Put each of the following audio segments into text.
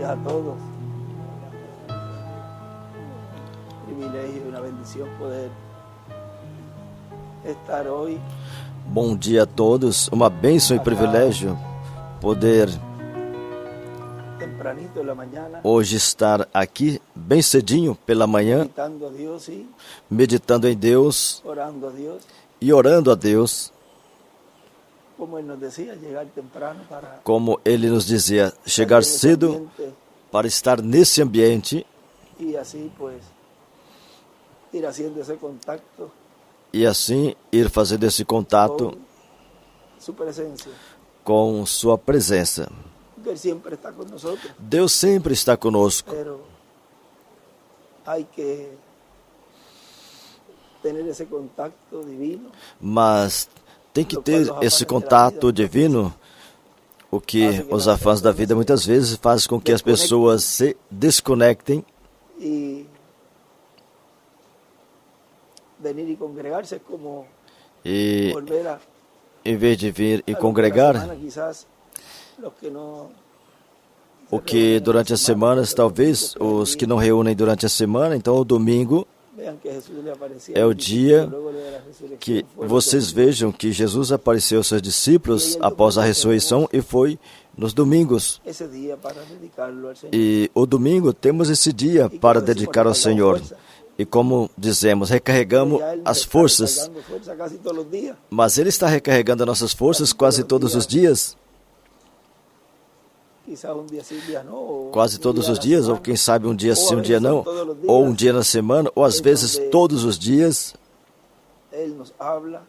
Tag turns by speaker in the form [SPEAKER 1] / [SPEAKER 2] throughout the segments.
[SPEAKER 1] días a todos. Privilegio y una bendición poder estar hoy.
[SPEAKER 2] Bom dia a todos, uma bênção e privilégio poder
[SPEAKER 1] Tempranito en la mañana,
[SPEAKER 2] hoje estar aqui bem cedinho pela manhã,
[SPEAKER 1] meditando a Dios y
[SPEAKER 2] meditando em Deus
[SPEAKER 1] orando a Dios.
[SPEAKER 2] e orando a Deus,
[SPEAKER 1] Como Él nos decía, llegar temprano para
[SPEAKER 2] como Ele nos dizia, chegar
[SPEAKER 1] estar en ese
[SPEAKER 2] cedo
[SPEAKER 1] ambiente
[SPEAKER 2] para estar nesse ambiente
[SPEAKER 1] y así pues ir haciendo ese contacto
[SPEAKER 2] e assim ir fazendo esse contato
[SPEAKER 1] con su presencia.
[SPEAKER 2] com Sua presença.
[SPEAKER 1] Que Él siempre está con nosotros,
[SPEAKER 2] Deus sempre está conosco,
[SPEAKER 1] pero hay que tener ese contacto divino.
[SPEAKER 2] mas tem que ter esse contato divino, o que os afãs da vida muitas vezes fazem com que as pessoas se desconectem
[SPEAKER 1] Y venir y congregarse es como
[SPEAKER 2] e,
[SPEAKER 1] volver a
[SPEAKER 2] em vez de vir e
[SPEAKER 1] a lo que la
[SPEAKER 2] congregar,
[SPEAKER 1] semana, quizás los que no
[SPEAKER 2] o que durante as semanas, talvez os que não reúnem durante a semana, então o domingo
[SPEAKER 1] vean que Jesús le aparecía
[SPEAKER 2] é o
[SPEAKER 1] a los
[SPEAKER 2] dia
[SPEAKER 1] discípulos luego de la resurrección,
[SPEAKER 2] que
[SPEAKER 1] fue los
[SPEAKER 2] vocês
[SPEAKER 1] domingos.
[SPEAKER 2] vejam que Jesus apareceu aos seus discípulos após a ressurreição e foi nos domingos.
[SPEAKER 1] Ese día para dedicarlo al Señor.
[SPEAKER 2] E o domingo temos esse dia para dedicar ao Senhor. E como dizemos, recarregamos
[SPEAKER 1] Ya Él
[SPEAKER 2] as
[SPEAKER 1] está
[SPEAKER 2] forças,
[SPEAKER 1] recargando fuerza casi todos los días.
[SPEAKER 2] mas Ele está recarregando as nossas forças quase todos os dias,
[SPEAKER 1] Quizás un día sí, un día no, o
[SPEAKER 2] quase
[SPEAKER 1] un
[SPEAKER 2] todos
[SPEAKER 1] día a
[SPEAKER 2] os
[SPEAKER 1] la
[SPEAKER 2] dias, ou
[SPEAKER 1] semana.
[SPEAKER 2] quem sabe um dia
[SPEAKER 1] Ou
[SPEAKER 2] sim,
[SPEAKER 1] a
[SPEAKER 2] um dia
[SPEAKER 1] vezes
[SPEAKER 2] não,
[SPEAKER 1] todos os
[SPEAKER 2] ou um
[SPEAKER 1] dias.
[SPEAKER 2] dia na semana, ou às vezes todos os dias,
[SPEAKER 1] Él nos habla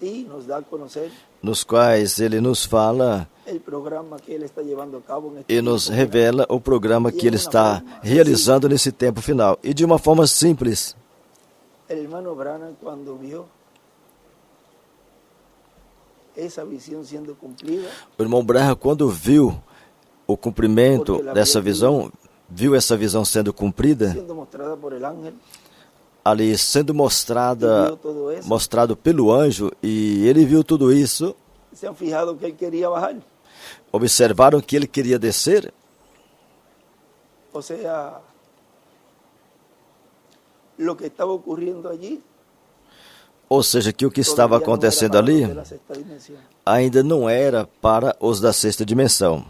[SPEAKER 1] y nos da a conocer
[SPEAKER 2] nos quais Ele nos fala
[SPEAKER 1] el programa que Él está llevando a cabo en este
[SPEAKER 2] e nos
[SPEAKER 1] tiempo.
[SPEAKER 2] revela o programa que Ele está realizando nesse tempo final. E de uma forma simples,
[SPEAKER 1] El hermano Branham, cuando vio esa visión siendo cumplida,
[SPEAKER 2] o irmão Branham, quando viu o cumprimento dessa visão, viu essa visão sendo cumprida,
[SPEAKER 1] siendo mostrada por el ángel,
[SPEAKER 2] ali sendo
[SPEAKER 1] y
[SPEAKER 2] mostrada,
[SPEAKER 1] vio todo eso,
[SPEAKER 2] mostrado pelo anjo, e ele viu tudo isso,
[SPEAKER 1] se han fijado que Él quería bajar.
[SPEAKER 2] observaram que ele queria descer,
[SPEAKER 1] O sea, lo que estaba ocurriendo allí
[SPEAKER 2] ou seja, que o que estava
[SPEAKER 1] todavía no era
[SPEAKER 2] acontecendo
[SPEAKER 1] para los
[SPEAKER 2] ali
[SPEAKER 1] de la sexta dimensión.
[SPEAKER 2] ainda não era para os da sexta dimensão.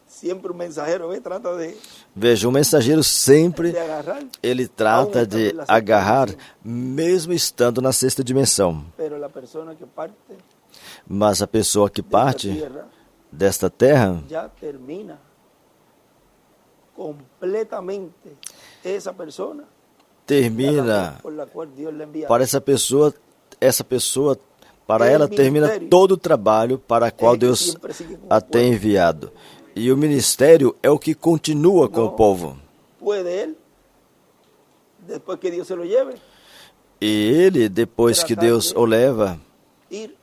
[SPEAKER 1] Siempre un mensajero trata de
[SPEAKER 2] Veja, o mensageiro sempre,
[SPEAKER 1] agarrar,
[SPEAKER 2] ele trata de agarrar, mesmo estando na sexta dimensão.
[SPEAKER 1] pero la persona que parte
[SPEAKER 2] Mas a pessoa que
[SPEAKER 1] de esta
[SPEAKER 2] parte
[SPEAKER 1] tierra
[SPEAKER 2] desta terra,
[SPEAKER 1] ya termina completamente esa persona
[SPEAKER 2] termina,
[SPEAKER 1] por la cual Dios le envía.
[SPEAKER 2] para essa pessoa, para ela termina todo o trabalho para o qual Deus a tem enviado. E o ministério é o que continua com o povo.
[SPEAKER 1] Puede él, después que Dios se lo lleve,
[SPEAKER 2] E ele, depois que Deus o leva,
[SPEAKER 1] ir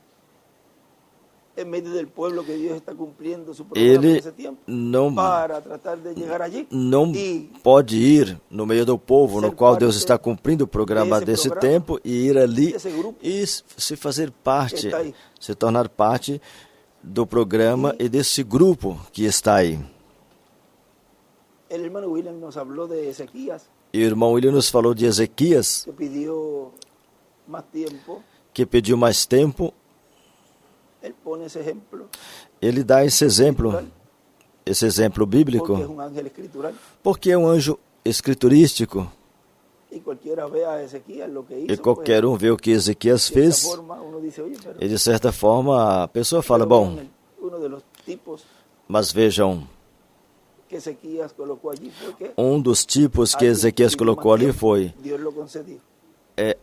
[SPEAKER 1] en medio del pueblo que Dios está cumpliendo su programa en
[SPEAKER 2] ele
[SPEAKER 1] ese tiempo
[SPEAKER 2] não,
[SPEAKER 1] para tratar de llegar allí
[SPEAKER 2] não
[SPEAKER 1] y
[SPEAKER 2] pode ir no meio do povo no qual Deus está cumprindo o programa desse tempo e ir ali e se fazer parte, se tornar parte do programa e desse grupo que está aí.
[SPEAKER 1] el hermano William nos habló de Ezequías,
[SPEAKER 2] E o irmão William nos falou de Ezequias,
[SPEAKER 1] que pidió más tiempo.
[SPEAKER 2] que pediu mais tempo.
[SPEAKER 1] Él pone ese ejemplo
[SPEAKER 2] Ele dá esse exemplo
[SPEAKER 1] porque
[SPEAKER 2] bíblico,
[SPEAKER 1] es un ángel escritural
[SPEAKER 2] porque é um anjo escriturístico.
[SPEAKER 1] y cualquiera ve a Ezequías lo que hizo,
[SPEAKER 2] E qualquer um vê o que Ezequias
[SPEAKER 1] de esta
[SPEAKER 2] fez,
[SPEAKER 1] forma uno dice, oye, pero,
[SPEAKER 2] e de certa forma a pessoa fala,
[SPEAKER 1] pero
[SPEAKER 2] bom,
[SPEAKER 1] vean, uno de los tipos
[SPEAKER 2] mas vejam,
[SPEAKER 1] que Ezequías colocó allí fue que
[SPEAKER 2] um dos tipos que Ezequias colocou ali foi
[SPEAKER 1] Dios lo concedió.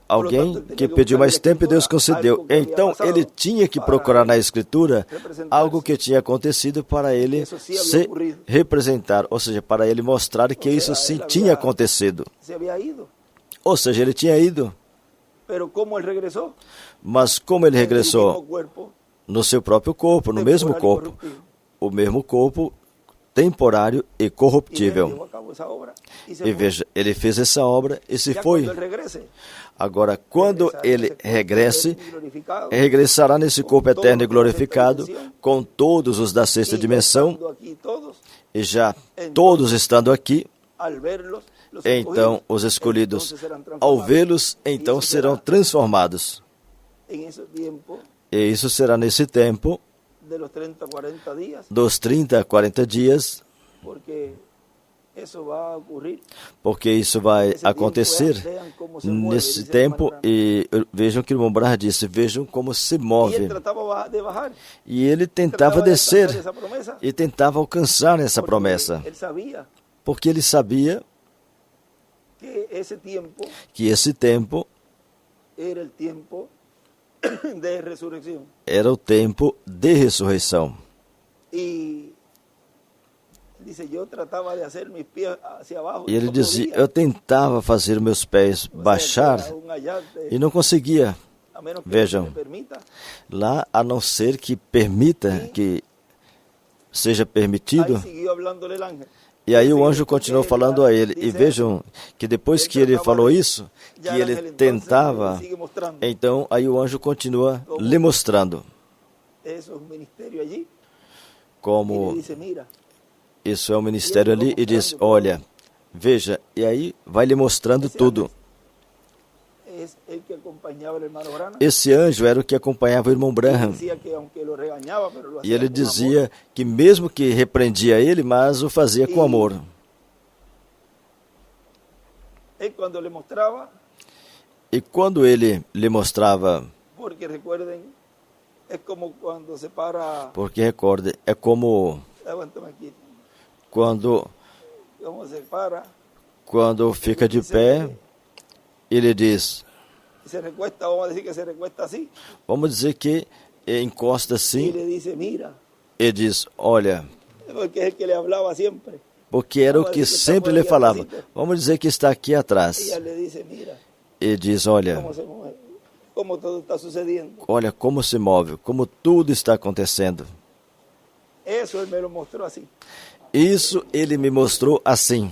[SPEAKER 2] alguém que pediu mais tempo e Deus concedeu. Então ele tinha que procurar na Escritura algo que tinha acontecido para ele se representar, ou seja, para ele mostrar que isso sim tinha acontecido.
[SPEAKER 1] Se había ido,
[SPEAKER 2] Ou seja, ele tinha ido,
[SPEAKER 1] pero como él regresó,
[SPEAKER 2] mas como ele
[SPEAKER 1] en el mismo
[SPEAKER 2] regressou
[SPEAKER 1] cuerpo,
[SPEAKER 2] no seu próprio corpo, no mesmo
[SPEAKER 1] temporal y
[SPEAKER 2] corpo,
[SPEAKER 1] corruptible.
[SPEAKER 2] o mesmo corpo temporário e corruptível. E veja, ele fez essa obra e se foi. Agora, quando ele regresse, regressará nesse corpo eterno e glorificado, com todos os da sexta dimensão, e já todos estando aqui, então os escolhidos, ao vê-los, então serão transformados. E isso será nesse tempo, dos 30 a 40 dias, porque isso vai acontecer nesse tempo. E vejam que o irmão Branham disse, vejam como se move. E ele tentava descer e tentava alcançar essa promessa, porque ele sabia que esse tempo era o tempo de ressurreição. E ele dizia, eu tentava fazer meus pés baixar e não conseguia. Vejam, lá, a não ser que permita, que seja permitido. E aí o anjo continuou falando a ele. E vejam que depois que ele falou isso, que ele tentava, então aí o anjo continua lhe mostrando como isso é um ministério ali, e diz, olha, veja, e aí vai lhe mostrando tudo. Esse anjo era o que acompanhava o irmão Branham. E ele dizia que mesmo que repreendia ele, mas o fazia com amor. E quando ele lhe mostrava, porque recorde, é como quando fica de pé, ele diz, vamos dizer que encosta assim, e diz, olha, porque era o que sempre lhe falava, vamos dizer que está aqui atrás, e diz, olha como se move, como tudo está acontecendo. Isso ele me mostrou assim.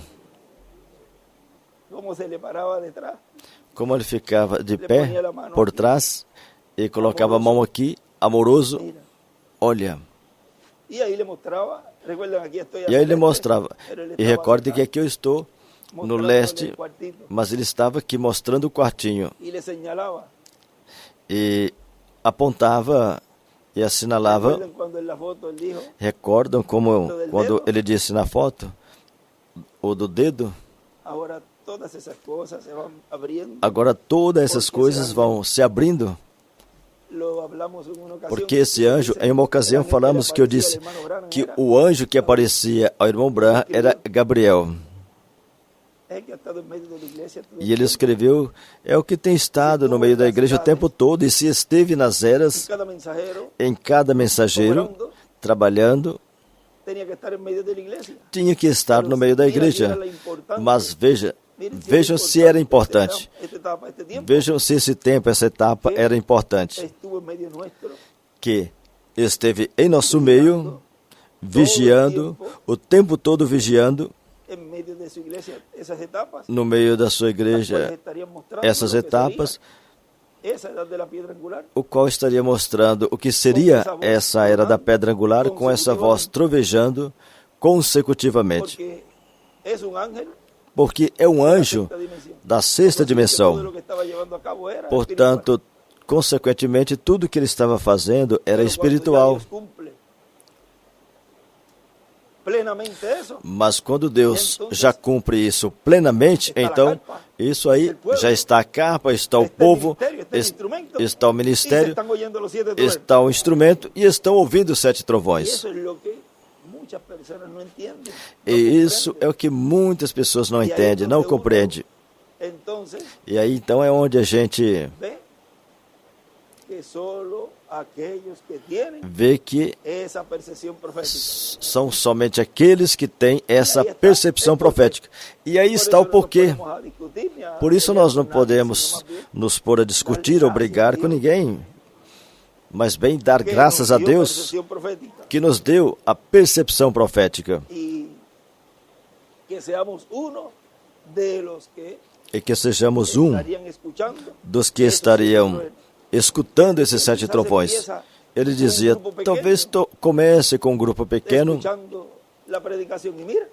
[SPEAKER 2] Como ele ficava de pé, por trás, e colocava a mão aqui, amoroso, olha. E aí ele mostrava, e recorde que aqui eu estou, no leste, mas ele estava aqui mostrando o quartinho. E apontava e assinalava. Recordam como quando ele disse na foto, o do dedo? Agora todas essas coisas vão se abrindo. Porque esse anjo, em uma ocasião falamos que eu disse que o anjo que aparecia ao irmão Branham era Gabriel. E ele escreveu, é o que tem estado no meio da igreja o tempo todo, e se esteve nas eras, em cada mensageiro, trabalhando, tinha que estar no meio da igreja. Mas vejam se era importante. Vejam se esse tempo, essa etapa era importante. Que esteve em nosso meio, vigiando, o tempo todo vigiando, no meio da sua igreja, essas etapas, o qual estaria mostrando o que seria essa era da pedra angular, com essa voz trovejando consecutivamente. Porque é um anjo da sexta dimensão. Portanto, consequentemente, tudo que ele estava fazendo era espiritual. Mas quando Deus já cumpre isso plenamente, então isso aí já está a capa, está o povo, está o ministério, está o instrumento e estão ouvindo os 7 trovões. E isso é o que muitas pessoas não entendem, não compreendem. E aí então é onde a gente vê que são somente aqueles que têm essa percepção profética. E aí está o porquê. Por isso nós não podemos nos pôr a discutir ou brigar com ninguém, mas bem dar graças a Deus que nos deu a percepção profética. E e que sejamos um dos que estariam escutando esses 7 trovões. Ele dizia, talvez comece com um grupo pequeno,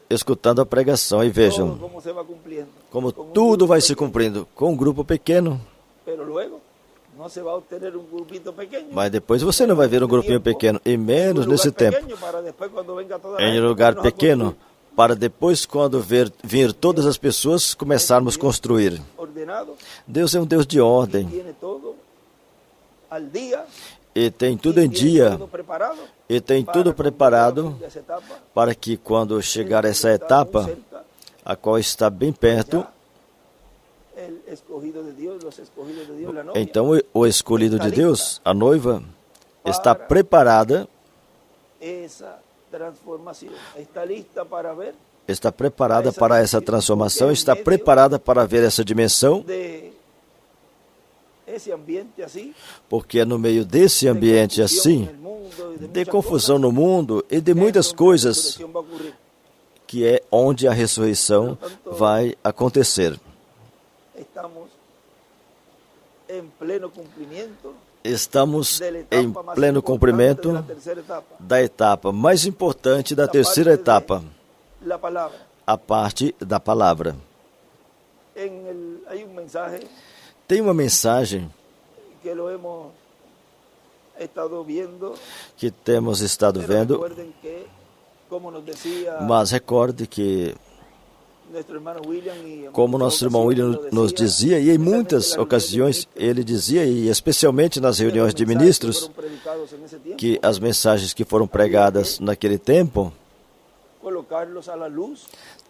[SPEAKER 2] escutando a pregação, e vejam como tudo vai se cumprindo com um grupo pequeno. Mas depois você não vai ver um grupinho pequeno, e menos nesse tempo, em um lugar pequeno, para depois, quando vir todas as pessoas, começarmos a construir. Deus é um Deus de ordem, e tem tudo em dia, e tem tudo preparado para que quando chegar essa etapa, a qual está bem perto, então o escolhido de Deus, a noiva, está preparada, está preparada para essa transformação, está preparada para ver essa dimensão, porque é no meio desse ambiente assim, de confusão no mundo e de muitas coisas, que é onde a ressurreição vai acontecer. Estamos em pleno cumprimento da etapa mais importante da terceira etapa, a parte da palavra. Tem uma mensagem que temos estado vendo, mas recorde que, como nosso irmão William nos dizia, e em muitas ocasiões ele dizia, e especialmente nas reuniões de ministros, que as mensagens que foram pregadas naquele tempo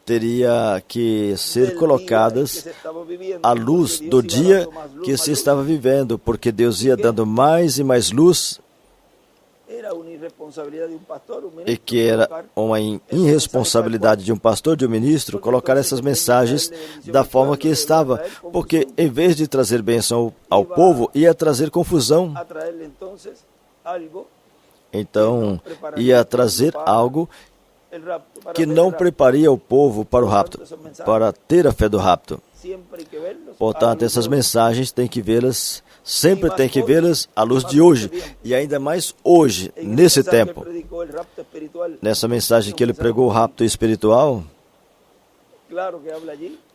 [SPEAKER 2] teria que ser colocadas à luz do dia que se estava vivendo, porque Deus ia dando mais e mais luz, e que era uma irresponsabilidade de um pastor, de um ministro, colocar essas mensagens da forma que estava, porque em vez de trazer bênção ao povo, ia trazer confusão. Então, ia trazer algo que não prepararia o povo para o rapto, para ter a fé do rapto. Portanto, essas mensagens tem que vê-las, sempre tem que vê-las à luz de hoje, e ainda mais hoje, nesse tempo. Nessa mensagem que ele pregou, o rapto espiritual,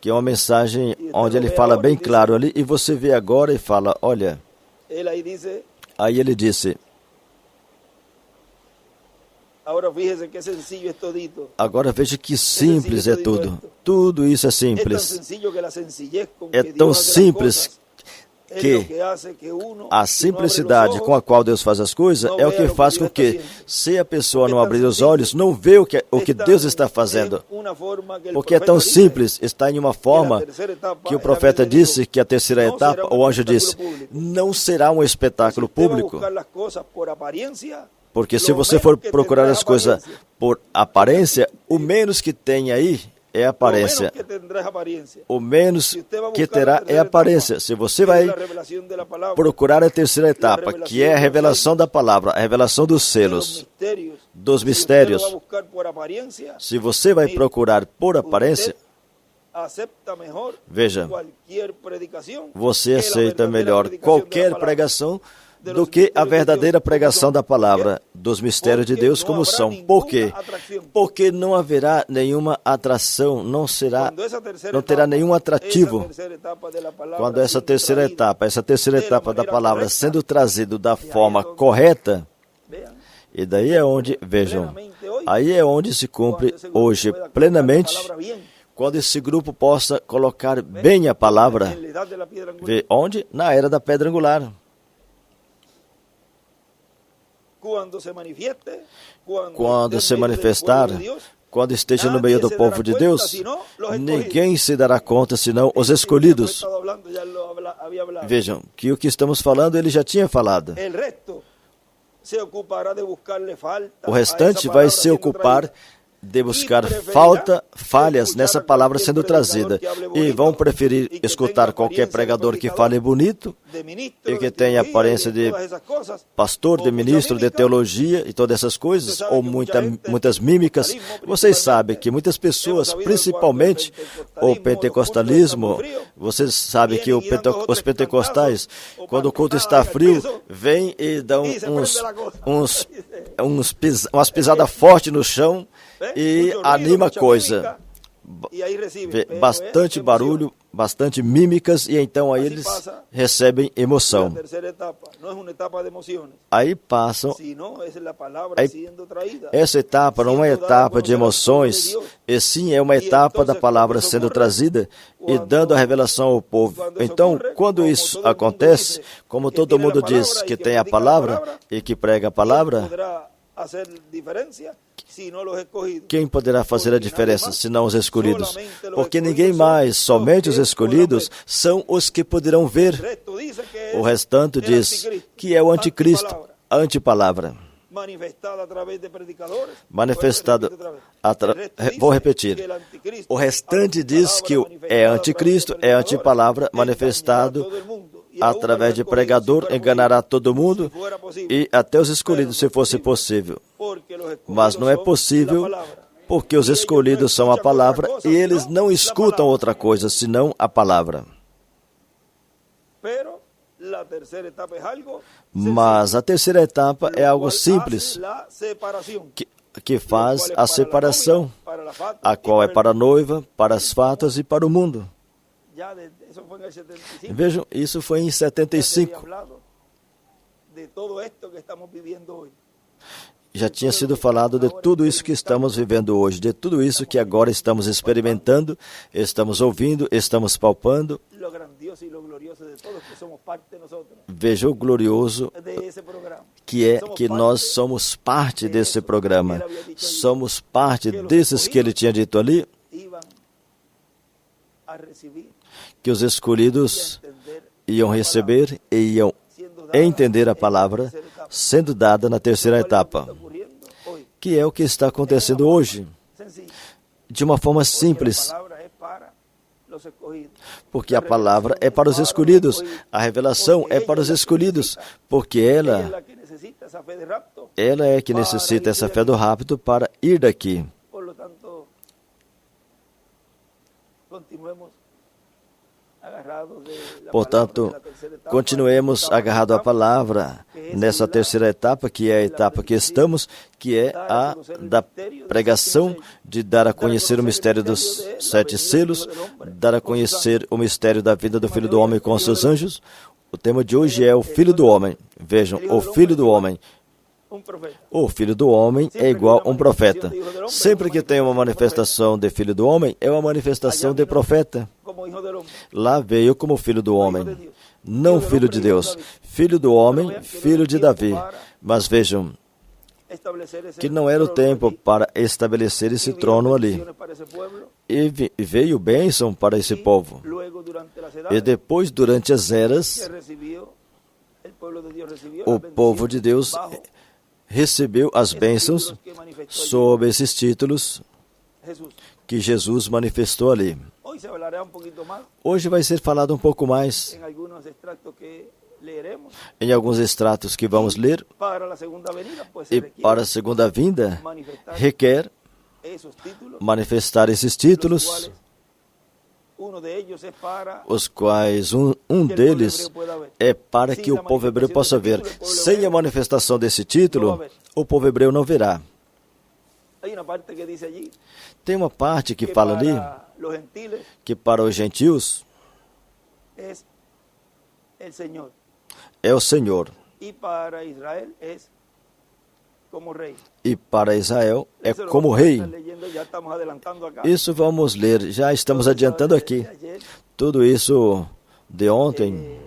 [SPEAKER 2] que é uma mensagem onde ele fala bem claro ali, e você vê agora e fala, olha, aí ele disse, agora veja que simples é tudo. Tudo isso é simples. É tão simples que a simplicidade com a qual Deus faz as coisas é o que faz com que, se a pessoa não abrir os olhos, não vê o que Deus está fazendo. Porque é tão simples, está em uma forma que o profeta disse que a terceira etapa, o anjo disse, não será um espetáculo público. Porque se você for procurar as coisas por aparência, o menos que tem aí é aparência. O menos que terá é aparência. Se você vai procurar a terceira etapa, que é a revelação da palavra, a revelação dos selos, dos mistérios, se você vai procurar por aparência, veja, você aceita melhor qualquer pregação do que a verdadeira pregação da palavra, dos mistérios de Deus como são. Por quê? Porque não haverá nenhuma atração, não terá nenhum atrativo quando essa terceira etapa da palavra sendo trazida da forma correta, e daí é onde, vejam, aí é onde se cumpre hoje plenamente, quando esse grupo possa colocar bem a palavra. Vê onde? Na era da pedra angular. Quando se manifestar, quando esteja no meio do povo de Deus, ninguém se dará conta senão os escolhidos. Vejam que o que estamos falando ele já tinha falado. O restante vai se ocupar de buscar falhas nessa palavra sendo trazida. E vão preferir escutar qualquer pregador que fale bonito e que tenha aparência de pastor, de ministro, de teologia e todas essas coisas, ou muitas mímicas. Vocês sabem que muitas pessoas, principalmente o pentecostalismo, vocês sabem que os pentecostais, quando o culto está frio, vêm e dão umas pisadas fortes no chão e anima a coisa. Bastante barulho, bastante mímicas, e então aí eles recebem emoção. Aí passam. Essa etapa não é uma etapa de emoções, e sim é uma etapa da palavra sendo trazida e dando a revelação ao povo. Então, quando isso acontece, como todo mundo diz que tem a palavra e que prega a palavra, quem poderá fazer a diferença, senão os escolhidos? Porque ninguém mais, somente os escolhidos, são os que poderão ver. O restante diz que é o anticristo, a antipalavra. Vou repetir. O restante diz que é anticristo, é antipalavra, manifestado através de pregador, enganará todo mundo e até os escolhidos, se fosse possível. Mas não é possível, porque os escolhidos são a palavra e eles não escutam outra coisa senão a palavra. Mas a terceira etapa é algo simples, que faz a separação, a qual é para a noiva, para as fatas e para o mundo. Vejam, isso foi em 75. Já tinha sido falado de tudo isso que estamos vivendo hoje, de tudo isso que agora estamos experimentando, estamos ouvindo, estamos palpando. Veja o glorioso que é que nós somos parte desse programa. Somos parte desses que ele tinha dito ali, que os escolhidos iam receber e iam entender a palavra sendo dada na terceira etapa, que é o que está acontecendo hoje, de uma forma simples, porque a palavra é para os escolhidos, a revelação é para os escolhidos, porque ela é que necessita essa fé do rapto para ir daqui. Portanto, continuemos agarrados à palavra nessa terceira etapa, que é a etapa que estamos, que é a da pregação, de dar a conhecer o mistério dos 7 selos, dar a conhecer o mistério da vida do Filho do Homem com os seus anjos. O tema de hoje é o Filho do Homem. Vejam, o Filho do Homem. O Filho do Homem é igual a um profeta. Sempre que tem uma manifestação de Filho do Homem, é uma manifestação de profeta. Lá veio como Filho do Homem, não Filho de Deus. Filho do Homem, Filho de Davi. Mas vejam, que não era o tempo para estabelecer esse trono ali. E veio bênção para esse povo. E depois, durante as eras, o povo de Deus recebeu as bênçãos sob esses títulos que Jesus manifestou ali. Hoje vai ser falado um pouco mais em alguns extratos que vamos ler. E para a segunda vinda, requer manifestar esses títulos, os quais um deles é para que o povo hebreu possa ver. Sem a manifestação desse título, o povo hebreu não verá. Tem uma parte que fala ali que para os gentios é o Senhor, e para Israel é como rei. Isso vamos ler, já estamos adiantando aqui. Tudo isso de ontem.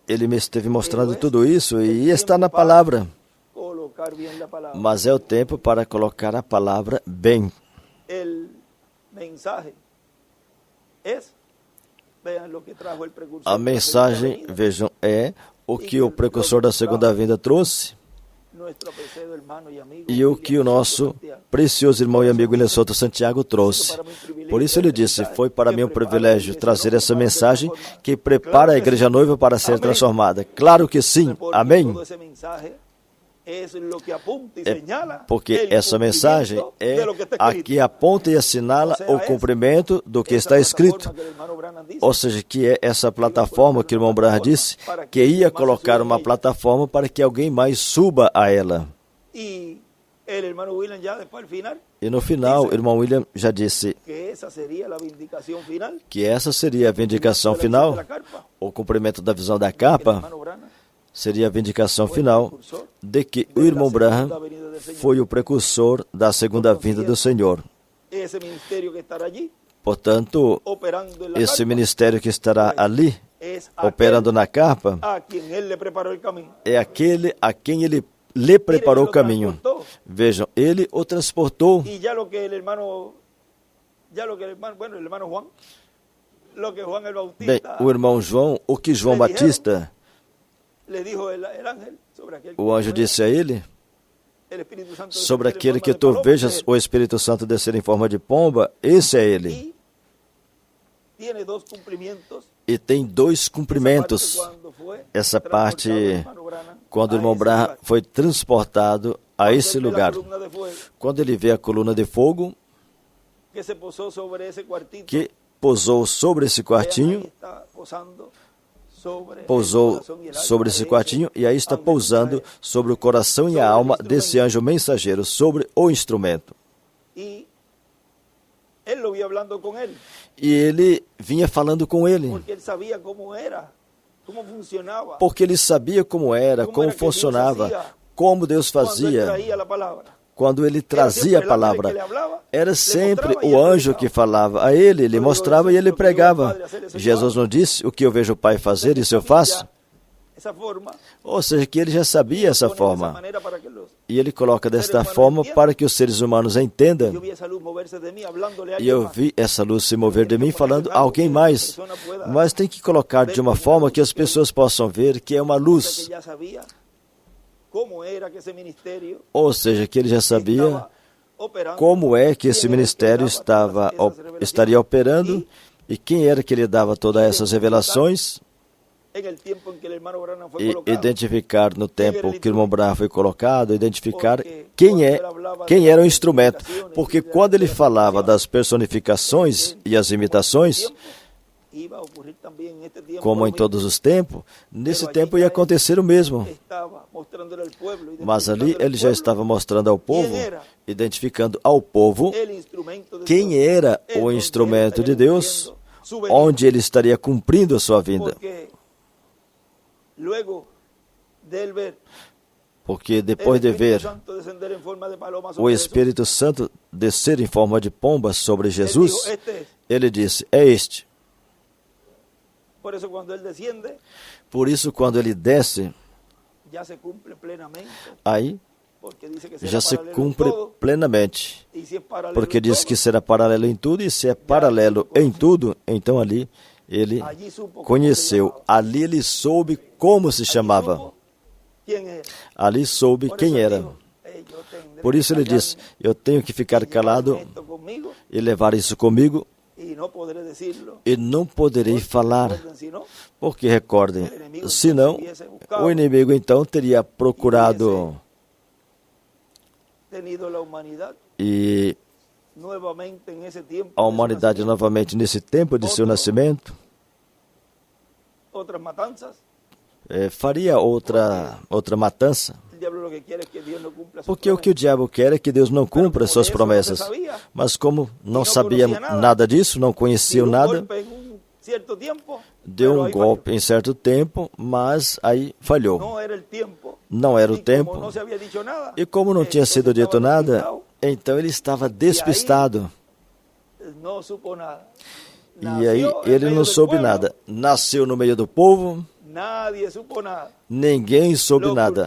[SPEAKER 2] Ele me esteve mostrando tudo isso e está na palavra. Mas é o tempo para colocar a palavra bem. A mensagem, vejam, é o que o precursor da segunda vinda trouxe. e o que o nosso precioso irmão e amigo William Souto Santiago trouxe. Por isso ele disse, foi para mim um privilégio trazer essa mensagem que prepara a igreja noiva para ser transformada. Claro que sim, amém. Porque essa mensagem é a que aponta e assinala o cumprimento do que está escrito. Ou seja, que é essa plataforma que o irmão Branham disse, que ia colocar uma plataforma para que alguém mais suba a ela. E no final, o irmão William já disse que essa seria a vindicação final, o cumprimento da visão da capa. Seria a vindicação final de que o irmão Branham foi o precursor da segunda vinda do Senhor. Portanto, esse ministério que estará ali, operando na capa, é aquele a quem ele lhe preparou o caminho. Vejam, ele o transportou. Bem, o irmão João, o que João Batista... O anjo disse a ele, sobre aquele que tu vejas o Espírito Santo descer em forma de pomba, esse é ele. E tem dois cumprimentos. Essa parte, quando o irmão Branham foi transportado a esse lugar. Quando ele vê a coluna de fogo, que pousou sobre esse quartinho, pousou sobre esse quartinho e aí está pousando sobre o coração e a alma desse anjo mensageiro, sobre o instrumento. E ele vinha falando com ele, porque ele sabia como era, como funcionava, como Deus fazia. Quando ele trazia a palavra, era sempre o anjo que falava a ele, ele mostrava e ele pregava. Jesus não disse, o que eu vejo o Pai fazer, isso eu faço? Ou seja, que ele já sabia essa forma. E ele coloca desta forma para que os seres humanos entendam. E eu vi essa luz se mover de mim falando a alguém mais. Mas tem que colocar de uma forma que as pessoas possam ver que é uma luz. Ou seja, que ele já sabia como é que esse ministério estaria operando e quem era que lhe dava todas essas revelações. E identificar no tempo que o irmão Branham foi colocado, identificar quem era o instrumento. Porque quando ele falava das personificações e as imitações, como em todos os tempos, nesse tempo ia acontecer o mesmo. Mas ali ele já estava mostrando ao povo, identificando ao povo quem era o instrumento de Deus, onde ele estaria cumprindo a sua vinda. Porque depois de ver o Espírito Santo descer em forma de pomba sobre Jesus, ele disse, é este. Por isso, quando ele desce, aí já se cumpre plenamente. Porque diz que será paralelo em tudo, e se é paralelo em tudo, então ali ele conheceu. Ali ele soube como se chamava. Ali soube quem era. Por isso ele disse, eu tenho que ficar calado e levar isso comigo. E não poderei falar, porque recordem, senão o inimigo então teria procurado e a humanidade novamente nesse tempo de seu nascimento faria outra matança. Porque o que o diabo quer é que Deus não cumpra suas promessas. Mas como não sabia nada disso, não conhecia nada, deu um golpe em certo tempo, mas aí falhou. Não era o tempo. E como não tinha sido dito nada, então ele estava despistado. E aí ele não soube nada. Nasceu no meio do povo. Ninguém soube nada.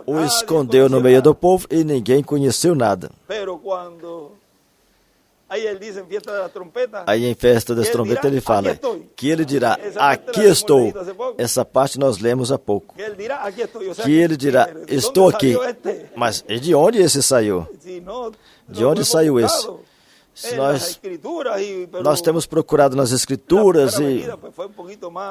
[SPEAKER 2] O escondeu no meio do povo e ninguém conheceu nada. Aí em Festa das Trompetas ele fala que ele dirá, aqui estou. Essa parte nós lemos há pouco. Que ele dirá, estou aqui. Mas e de onde esse saiu? De onde saiu esse? Se nós temos procurado nas Escrituras e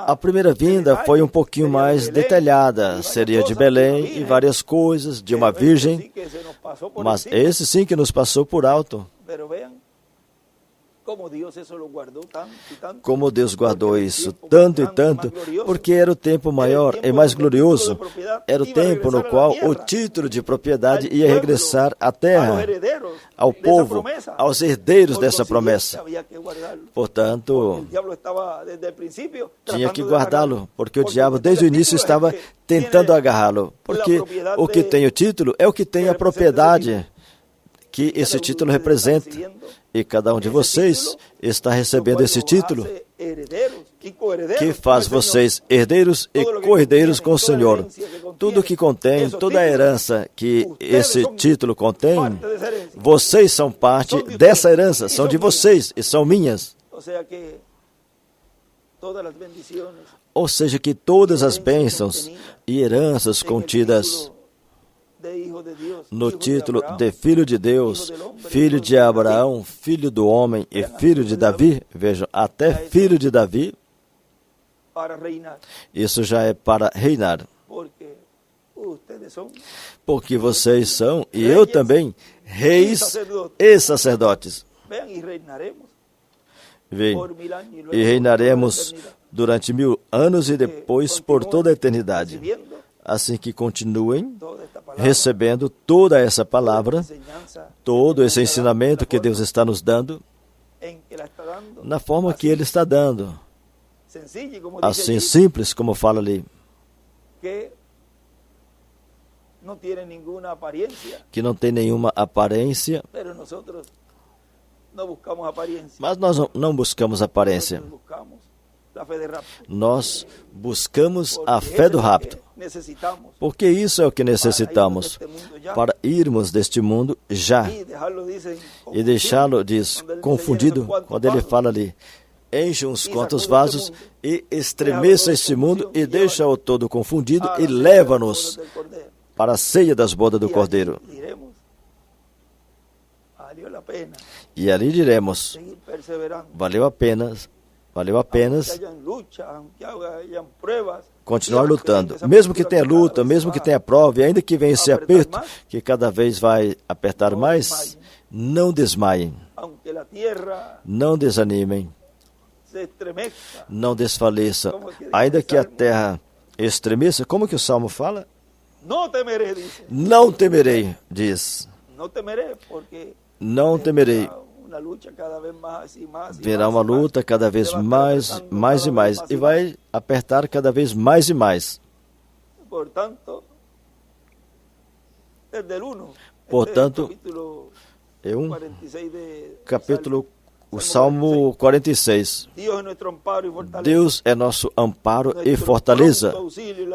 [SPEAKER 2] a primeira vinda foi um pouquinho mais detalhada. Seria de Belém e várias coisas, de uma virgem. Mas esse sim que nos passou por alto. Como Deus guardou isso tanto e tanto, porque era o tempo maior e mais glorioso. Era o tempo no qual o título de propriedade ia regressar à terra, ao povo, aos herdeiros dessa promessa. Portanto, tinha que guardá-lo, porque o diabo desde o início estava tentando agarrá-lo. Porque o que tem o título é o que tem a propriedade que esse título representa. E cada um de vocês está recebendo esse título, que faz vocês herdeiros e co-herdeiros com o Senhor. Tudo que contém, toda a herança que esse título contém, vocês são parte dessa herança, são de vocês e são minhas. Ou seja, que todas as bênçãos e heranças contidas no título de Filho de Deus, Filho de Abraão, Filho do Homem e Filho de Davi, vejam, até Filho de Davi, isso já é para reinar. Porque vocês são, e eu também, reis e sacerdotes. Vem, e reinaremos durante 1000 anos e depois por toda a eternidade. Assim que continuem recebendo toda essa palavra, todo esse ensinamento que Deus está nos dando, na forma que Ele está dando. Assim simples como fala ali. Que não tem nenhuma aparência. Mas nós não buscamos aparência. Nós buscamos a fé do rapto. Porque isso é o que necessitamos para irmos deste mundo já. E deixá-lo, diz, confundido, quando ele fala ali, enche uns quantos vasos e estremeça este mundo e deixa-o todo confundido e leva-nos para a ceia das bodas do Cordeiro. E ali diremos, valeu a pena continuar lutando. Mesmo que tenha luta, mesmo que tenha prova, e ainda que venha esse aperto, que cada vez vai apertar mais, não desmaiem, não desanimem, não desfaleçam. Ainda que a terra estremeça, como que o Salmo fala? Não temerei, diz. Não temerei. Verá uma luta cada vez mais e mais, e vai apertar cada vez mais e mais. Portanto, capítulo, o Salmo 46. Deus é nosso amparo e fortaleza,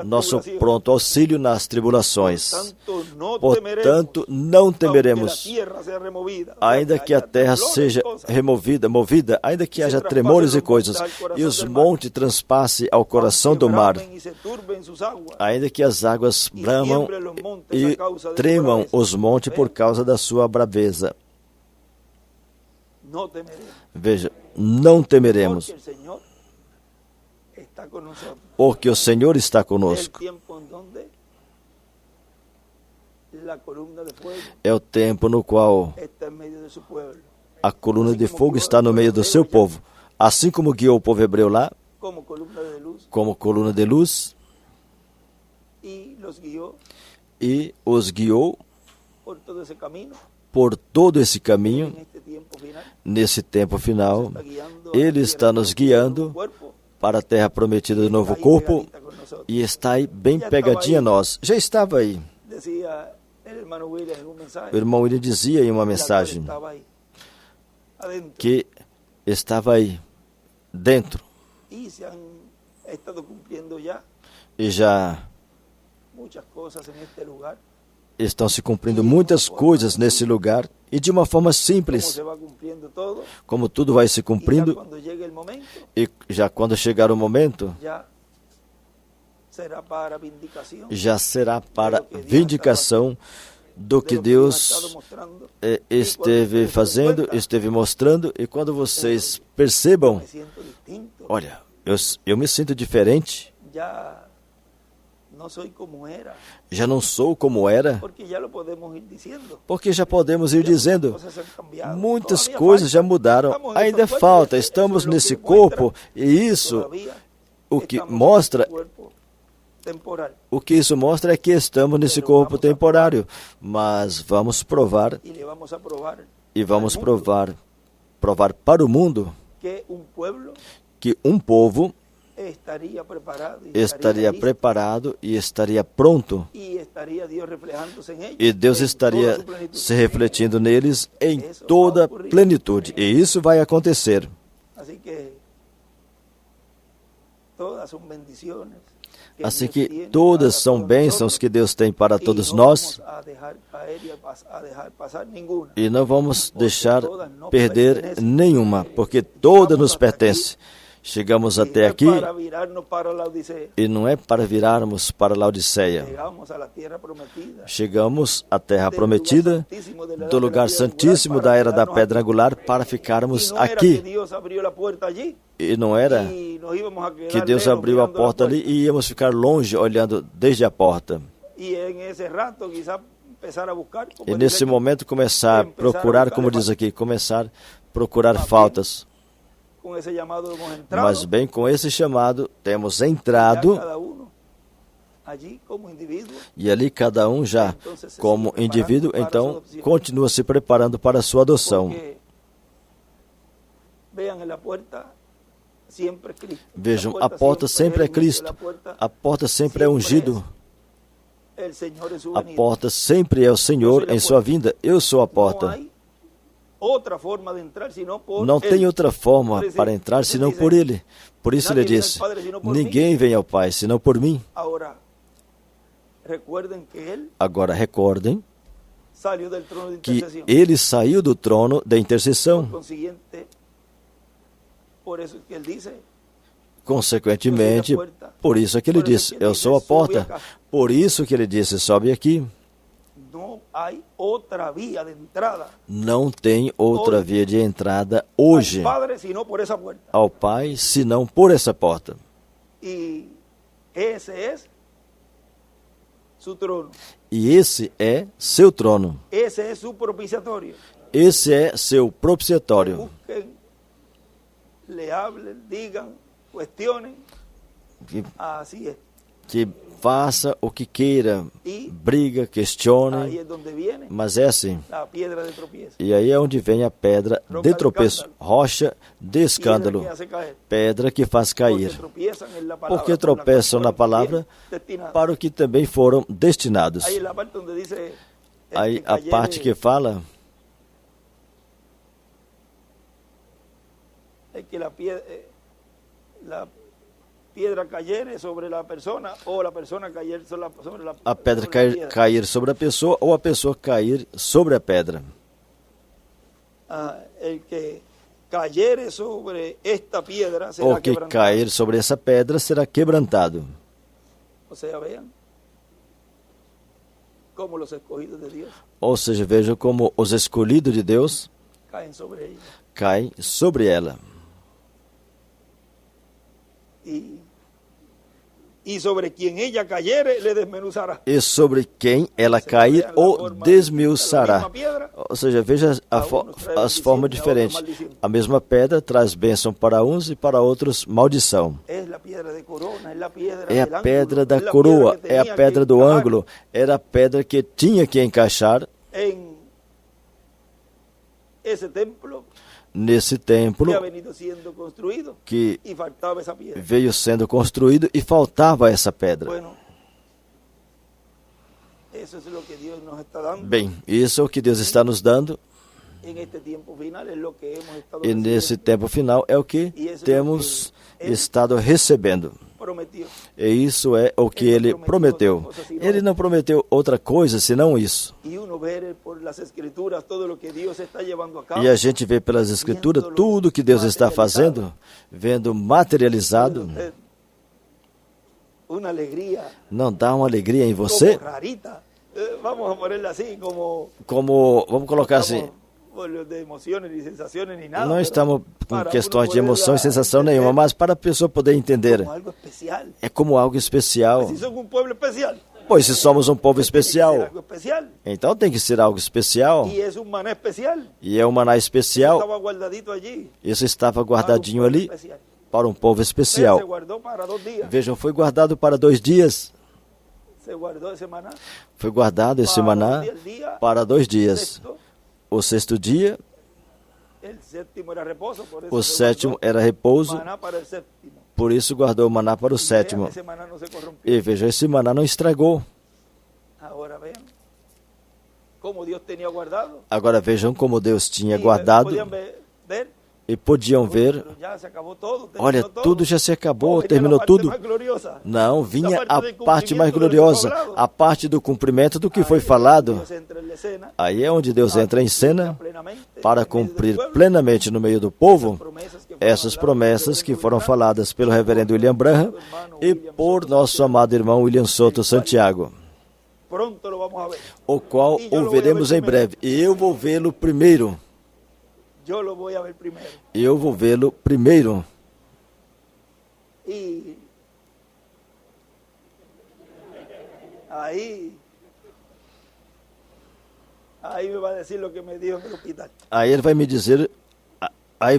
[SPEAKER 2] nosso pronto auxílio nas tribulações. Portanto, não temeremos, ainda que a terra seja movida, ainda que haja tremores e coisas, e os montes transpassem ao coração do mar, ainda que as águas bramam e tremam os montes por causa da sua braveza. Veja, não temeremos, porque o Senhor está conosco. É o tempo no qual a coluna de fogo está no meio do seu povo, assim como guiou o povo hebreu lá, como coluna de luz, e os guiou por todo esse caminho. Nesse tempo final, Ele está nos guiando para a terra prometida do novo corpo e está aí bem pegadinho a nós. Já estava aí. O irmão William dizia em uma mensagem que estava aí, dentro. E já estão se cumprindo muitas coisas nesse lugar E de uma forma simples, como tudo vai se cumprindo, e já quando chegar o momento, já será para vindicação do que Deus esteve fazendo, esteve mostrando. E quando vocês percebam, olha, eu me sinto diferente, já não sou como era, porque já podemos ir dizendo, muitas coisas já mudaram, ainda falta, estamos nesse corpo, e isso, o que isso mostra é que estamos nesse corpo temporário, mas vamos provar, e vamos provar para o mundo que um povo estaria preparado e estaria pronto, e Deus estaria se refletindo neles em toda plenitude, e isso vai acontecer. Assim que todas são bênçãos que Deus tem para todos nós, e não vamos deixar perder nenhuma, porque toda nos pertence. Chegamos até aqui, e não é para virarmos para Laodiceia. Chegamos à Terra Prometida, do lugar santíssimo da Era da Pedra Angular, para ficarmos aqui. E não era que Deus abriu a porta ali e íamos ficar longe olhando desde a porta. E nesse momento começar a procurar, como diz aqui, começar a procurar faltas. Mas bem, com esse chamado, temos entrado, e ali cada um já como indivíduo, então continua se preparando para a sua adoção. Vejam, a porta sempre é Cristo, a porta sempre é ungido, a porta sempre é o Senhor em sua vinda. Eu sou a porta. Não tem outra forma para entrar senão por Ele. Por isso Ele disse, ninguém vem ao Pai senão por mim. Agora recordem que Ele saiu do trono da intercessão. Consequentemente, por isso é que Ele disse, eu sou a porta. Por isso que Ele disse, sobe aqui. Não tem outra via de entrada hoje ao Pai, senão por essa porta. E esse é seu trono. Esse é seu propiciatório. Que faça o que queira, briga, questione, mas é assim. E aí é onde vem a pedra de tropeço, rocha de escândalo, pedra que faz cair. Porque tropeçam na palavra para o que também foram destinados. Aí a parte que fala é que a pedra cair sobre a pessoa, ou a pessoa cair sobre a pedra cair sobre a pessoa, ou a pessoa cair sobre a pedra. O que cair sobre essa pedra será quebrantado. Ou seja, vejam como os escolhidos de Deus caem sobre ela. E sobre quem ela cair, le desmenuzará. E sobre quem ela cair, o desmiuçará. Ou seja, veja as formas diferentes. A mesma pedra traz bênção para uns e para outros maldição. É a pedra da coroa, é a pedra do ângulo, era a pedra que tinha que encaixar nesse templo que veio sendo construído e faltava essa pedra. Bem, isso é o que Deus está nos dando. E nesse tempo final é o que temos estado recebendo. E isso é o que ele prometeu. Ele não prometeu outra coisa senão isso. E a gente vê pelas Escrituras tudo que Deus está fazendo, vendo materializado. Não dá uma alegria em você? Vamos colocar assim. Não estamos com questões de emoção e sensação nenhuma, mas para a pessoa poder entender, é como algo especial. Pois se somos um povo especial, então tem que ser algo especial. E é um maná especial. Isso estava guardadinho ali para um povo especial. Vejam, foi guardado para 2 dias. Foi guardado esse maná para 2 dias. O 6º dia, o 7º era repouso, por isso guardou o maná para o 7º. E veja, esse maná não estragou. Agora vejam como Deus tinha guardado. E podiam ver, olha, tudo já se acabou, terminou tudo. Não, vinha a parte mais gloriosa, a parte do cumprimento do que foi falado. Aí é onde Deus entra em cena para cumprir plenamente no meio do povo essas promessas que foram faladas pelo reverendo William Branham e por nosso amado irmão William Soto Santiago, o qual o veremos em breve. E eu vou vê-lo primeiro. Eu vou vê-lo primeiro.
[SPEAKER 1] E aí me vai dizer o que me disse no hospital. Aí ele vai me dizer,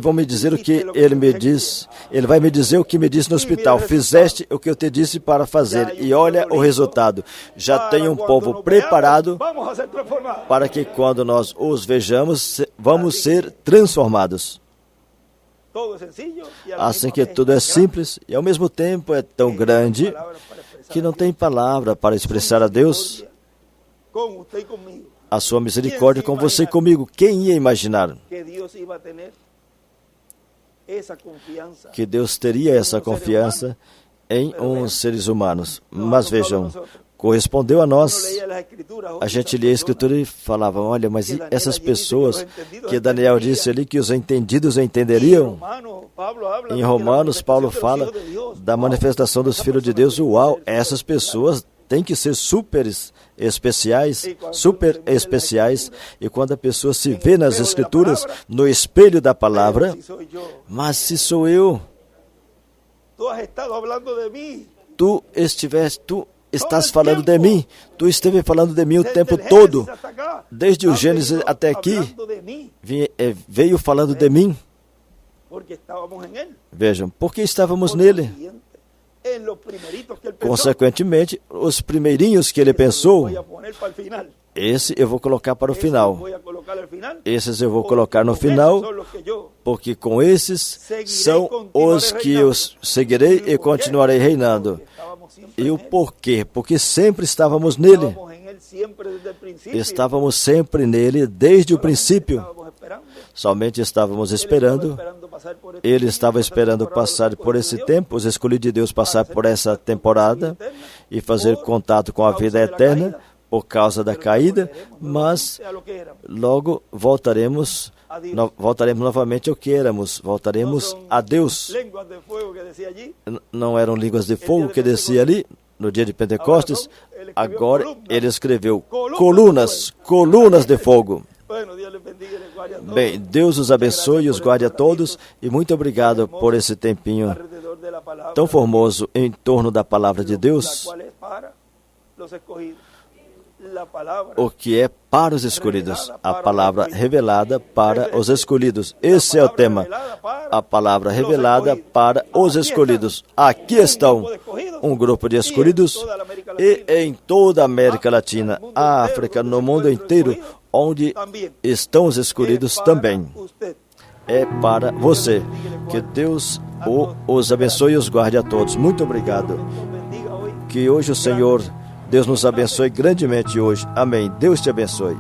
[SPEAKER 2] vão me dizer o que ele me diz. Ele vai me dizer o que me disse no hospital. Fizeste o que eu te disse para fazer. E olha o resultado. Já tem um povo preparado para que quando nós os vejamos, vamos ser transformados. Assim que tudo é simples e ao mesmo tempo é tão grande que não tem palavra para expressar a Deus a sua misericórdia com você e comigo. Quem ia imaginar que Deus teria essa confiança em uns seres humanos? Mas vejam, correspondeu a nós. A gente lia a Escritura e falava, olha, mas e essas pessoas que Daniel disse ali que os entendidos entenderiam? Em Romanos, Paulo fala da manifestação dos filhos de Deus. Uau, essas pessoas têm que ser super especiais, e quando a pessoa se vê nas Escrituras, no espelho da palavra, mas se sou eu, tu estás falando de mim, tu esteve falando de mim o tempo todo, desde o Gênesis até aqui, veio falando de mim. Vejam, porque estávamos nele. Consequentemente, os primeirinhos que ele pensou, esse eu vou colocar para o final. Esses eu vou colocar no final, porque com esses são os que eu seguirei e continuarei reinando. E o porquê? Porque sempre estávamos nele. Estávamos sempre nele desde o princípio. Somente estávamos esperando. Ele estava esperando passar por esse tempo, os escolhidos de Deus passar por essa temporada e fazer contato com a vida eterna por causa da caída, mas logo voltaremos novamente ao que éramos, voltaremos a Deus. Não eram línguas de fogo que descia ali no dia de Pentecostes, agora ele escreveu colunas de fogo. Bem, Deus os abençoe e os guarde a todos, e muito obrigado por esse tempinho tão formoso em torno da palavra de Deus, o que é para os escolhidos, a palavra revelada para os escolhidos. Esse é o tema, a palavra revelada para os escolhidos. Aqui estão um grupo de escolhidos e em toda a América Latina, África, no mundo inteiro, onde estão os escolhidos também. É para você. Que Deus os abençoe e os guarde a todos. Muito obrigado. Que hoje o Senhor, Deus nos abençoe grandemente hoje. Amém. Deus te abençoe.